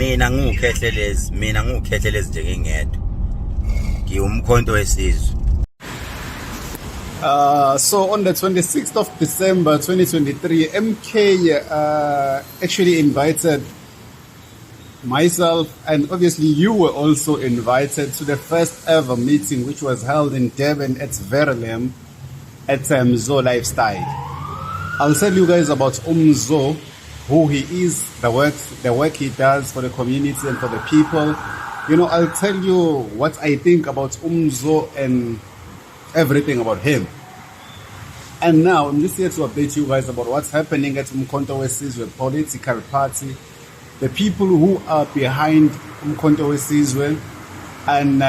mina ngukhethelezi nje ngingedwa ngiwumkhonto wesizwe. So on the 26th of December 2023, MK actually invited myself, and obviously you were also invited to the first ever meeting, which was held in Durban at Verulam at Mzo Lifestyle. I'll tell you guys about Mzo, who he is, the work he does for the community and for the people. You know, I'll tell you what I think about Mzo and everything about him. And now I'm just here to update you guys about what's happening at Umkhonto Wesizwe political party, the people who are behind Umkhonto Wesizwe, and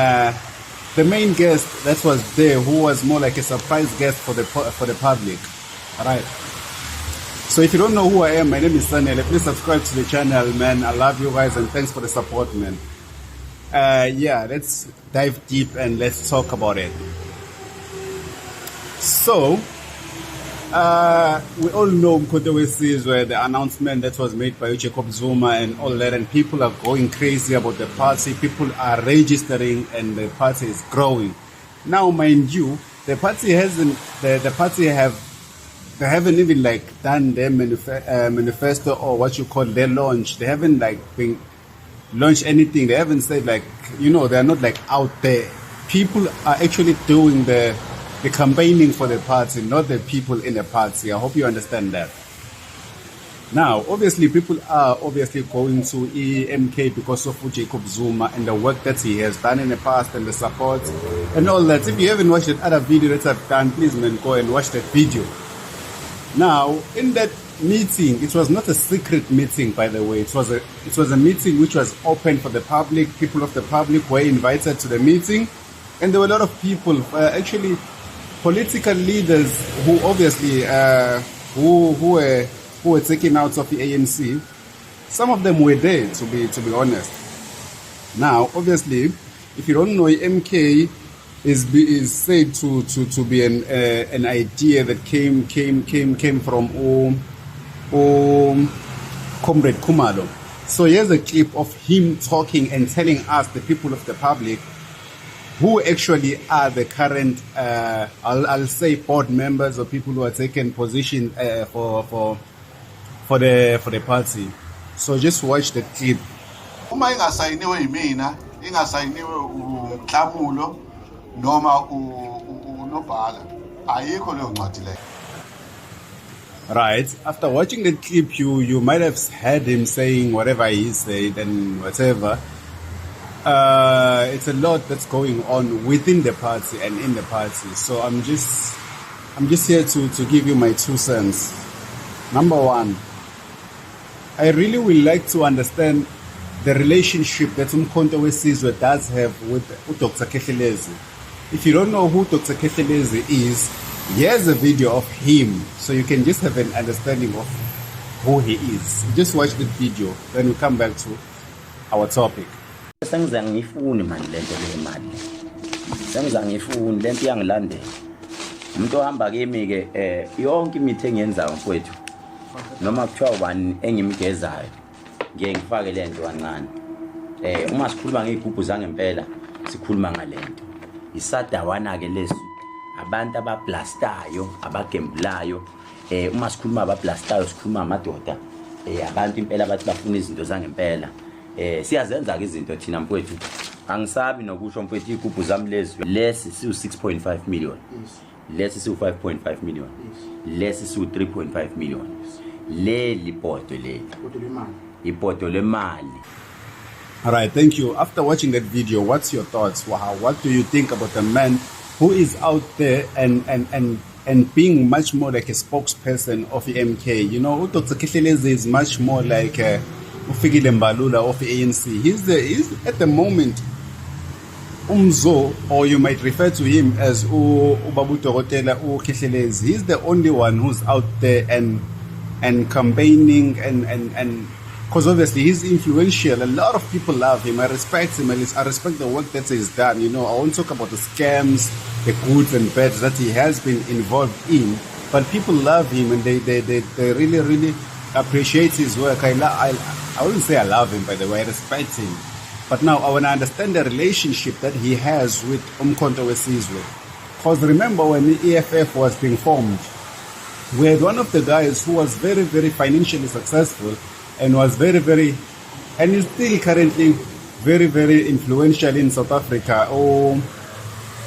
the main guest that was there, who was more like a surprise guest for the public. All right. So if you don't know who I am, my name is Sanele. Please subscribe to the channel, man. I love you guys and thanks for the support, man. Yeah, let's dive deep and let's talk about it. So, we all know Umkhonto Wesizwe, the announcement that was made by Jacob Zuma and all that, and people are going crazy about the party. People are registering and the party is growing. Now, mind you, the party hasn't, they haven't even like done their manifesto or what you call their launch. They haven't like been launched anything. They haven't said like, you know, they're not like out there. People are actually doing the campaigning for the party, not the people in the party. I hope you understand that. Now, obviously, people are obviously going to EMK because of Jacob Zuma and the work that he has done in the past and the support and all that. If you haven't watched that other video that I've done, please, man, go and watch that video. Now, in that meeting, it was not a secret meeting, by the way. It was a meeting which was open for the public. People of the public were invited to the meeting, and there were a lot of people, actually political leaders who obviously who were taken out of the ANC. Some of them were there, to be honest. Now, obviously, if you don't know, MK is said to be an idea that came from Comrade Khumalo. So here's a clip of him talking and telling us, the people of the public, who actually are the current, I'll say, board members or people who are taking position for the party. So just watch the clip. Right. After watching the clip, you might have heard him saying whatever he said and whatever. It's a lot that's going on within the party and in the party. So I'm just here to give you my 2 cents. Number one, I really would like to understand the relationship that Umkhonto Wesizwe does have with Dr. Kethelezi. If you don't know who Dr. Kethelezi is, here's a video of him, so you can just have an understanding of who he is. Just watch the video, then we come back to our topic. Sengizangifuni manje lento lemali. Sengizangifuni lento yangilandela. Umuntu ohamba kimi ke yonke imithi engiyenzayo mfowethu. Noma kuthiwa ubani engimgezayo. Ngeke ngifake lento kancane. Uma sikhuluma ngezigubhu zangempela, sikhuluma ngalento. Isadawana ke lesu. Abantu abablastayo, abagembulayo. Uma sikhuluma abablastayo, sikhuluma amadoda. Abantu impela bathi bafuna izinto zangempela. Siyazenza ke izinto thina mfowethu. Angisabi nokusho mfowethu igubhu zami lesi siu 6.5 million. Lesi siu 5.5 million. Lesi siu 3.5 million. Le lipoto le. Ipoto le mali. All right, thank you. After watching that video, what's your thoughts? Wow, what do you think about the man who is out there and being much more like a spokesperson of the MK? You know, Dr. Kethelezi is much more like Ufikile Mbalula of the ANC. He's at the moment Umzo, or you might refer to him as Ubabu Torotela Kethelezi. He's the only one who's out there and campaigning and because obviously he's influential. A lot of people love him. I respect him. I respect the work that he's done. You know, I won't talk about the scams, the goods and bads that he has been involved in, but people love him and they really appreciate his work. I wouldn't say I love him, by the way, I respect him. But now I want to understand the relationship that he has with Umkhonto Wesizwe. Because remember when the EFF was being formed, we had one of the guys who was very, very financially successful and was very, very, and is still currently very, very influential in South Africa.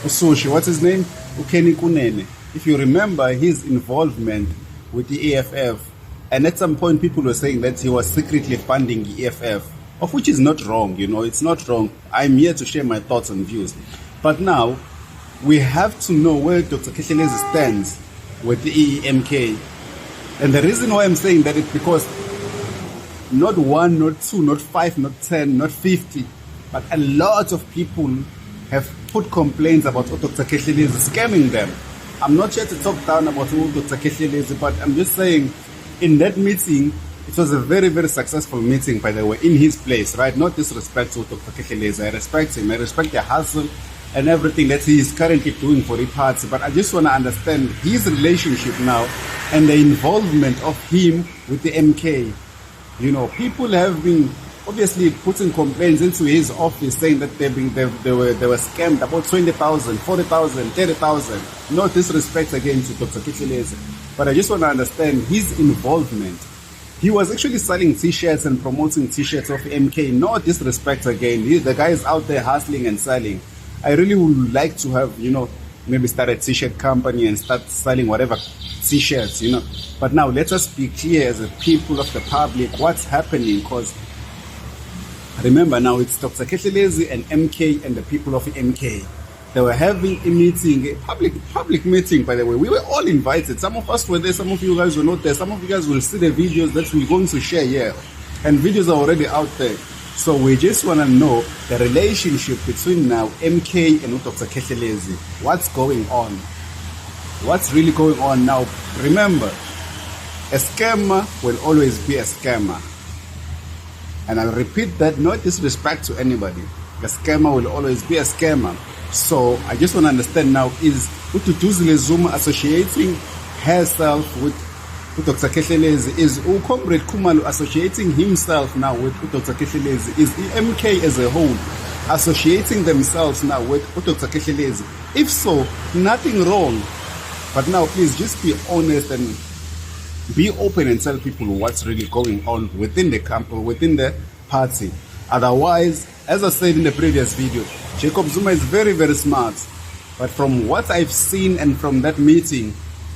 Sushi, what's his name? Ukeni Kunene. If you remember his involvement with the EFF, and at some point people were saying that he was secretly funding the EFF, of which is not wrong, it's not wrong. I'm here to share my thoughts and views. But now, we have to know where Dr. Kehlelezi stands with the EMK. And the reason why I'm saying that is because not 1, not 2, not 5, not 10, not 50, but a lot of people have put complaints about Dr. Kehlelezi scamming them. I'm not here to talk down about Dr. Kehlelezi, but I'm just saying in that meeting, it was a very, very successful meeting, by the way, in his place, right? Not disrespect to Dr. Kehlelezi. I respect him. I respect the hustle and everything that he is currently doing for the party. But I just want to understand his relationship now and the involvement of him with the MK. People have been obviously putting complaints into his office saying that they were scammed about 20,000, 40,000, 30,000. No disrespect again to Dr. Kehlelezi. But I just want to understand his involvement. He was actually selling t-shirts and promoting t-shirts of MK. No disrespect again. The guy is out there hustling and selling. I really would like to have, maybe start a t-shirt company and start selling whatever t-shirts, But now let us be clear as a people of the public what's happening, because remember now it's Dr. Kehlelezi and MK and the people of MK. They were having a meeting, a public meeting, by the way. We were all invited. Some of us were there, some of you guys were not there. Some of you guys will see the videos that we're going to share here. And videos are already out there. So we just want to know the relationship between now MK and Dr. Kehlelezi. What's going on? What's really going on now? Remember, a scammer will always be a scammer. And I'll repeat that, no disrespect to anybody. A scammer will always be a scammer. So I just want to understand now, is Ututuzile Zuma associating herself with Dr. Kehlelezi? Is Comrade Khumalo associating himself now with Dr. Kehlelezi? Is the MK as a whole associating themselves now with Dr. Kehlelezi? If so, nothing wrong. But now please just be honest and be open and tell people what's really going on within the camp or within the party. Otherwise, as I said in the previous video, Jacob Zuma is very, very smart. But from what I've seen and from that meeting,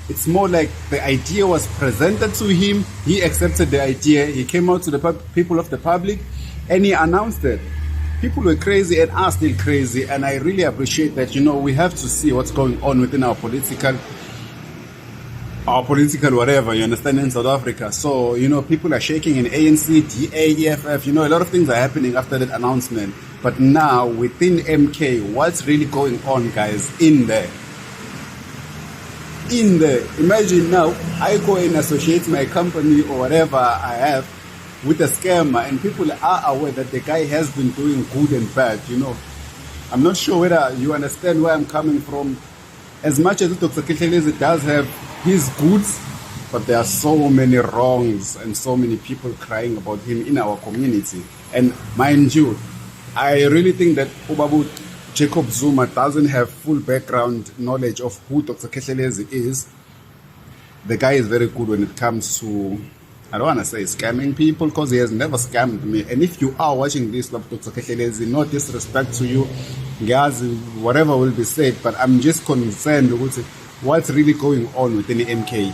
it's more like the idea was presented to him, he accepted the idea, he came out to the people of the public, and he announced it. People were crazy and are still crazy, and I really appreciate that. We have to see what's going on within our political whatever, you understand, in South Africa. So, people are shaking in ANC, DA, EFF, a lot of things are happening after that announcement. But now, within MK, what's really going on, guys, in there? Imagine now, I go and associate my company or whatever I have with a scammer, and people are aware that the guy has been doing good and bad, I'm not sure whether you understand where I'm coming from. As much as Dr. Kehlelezi does have his goods, but there are so many wrongs and so many people crying about him in our community. And mind you, I really think that Ubabu Jacob Zuma doesn't have full background knowledge of who Dr. Kehlelezi is. The guy is very good when it comes to, I don't want to say scamming people, because he has never scammed me. And if you are watching this, Dr. Kehlelezi, no disrespect to you, guys, whatever will be said, but I'm just concerned with what's really going on within the MK.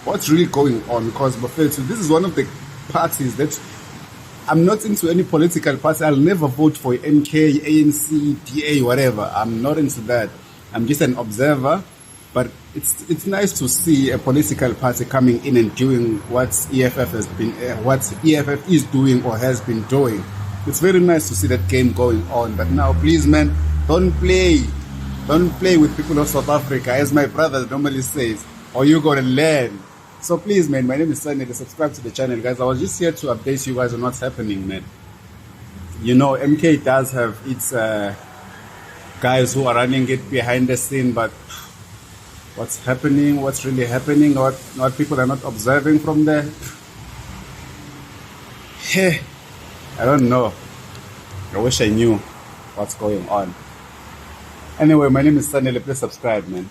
What's really going on? Because this is one of the parties that I'm not into any political party. I'll never vote for MK, ANC, DA, whatever. I'm not into that. I'm just an observer. But it's nice to see a political party coming in and doing what EFF is doing or has been doing. It's very nice to see that game going on. But now, please, man, don't play with people of South Africa, as my brother normally says, or you're gonna learn. So please, man, my name is Sunny. Subscribe to the channel, guys. I was just here to update you guys on what's happening, man. MK does have its guys who are running it behind the scene, but what's happening, what's really happening, what people are not observing from there. I don't know. I wish I knew what's going on. Anyway, my name is Sanele. Please subscribe, man.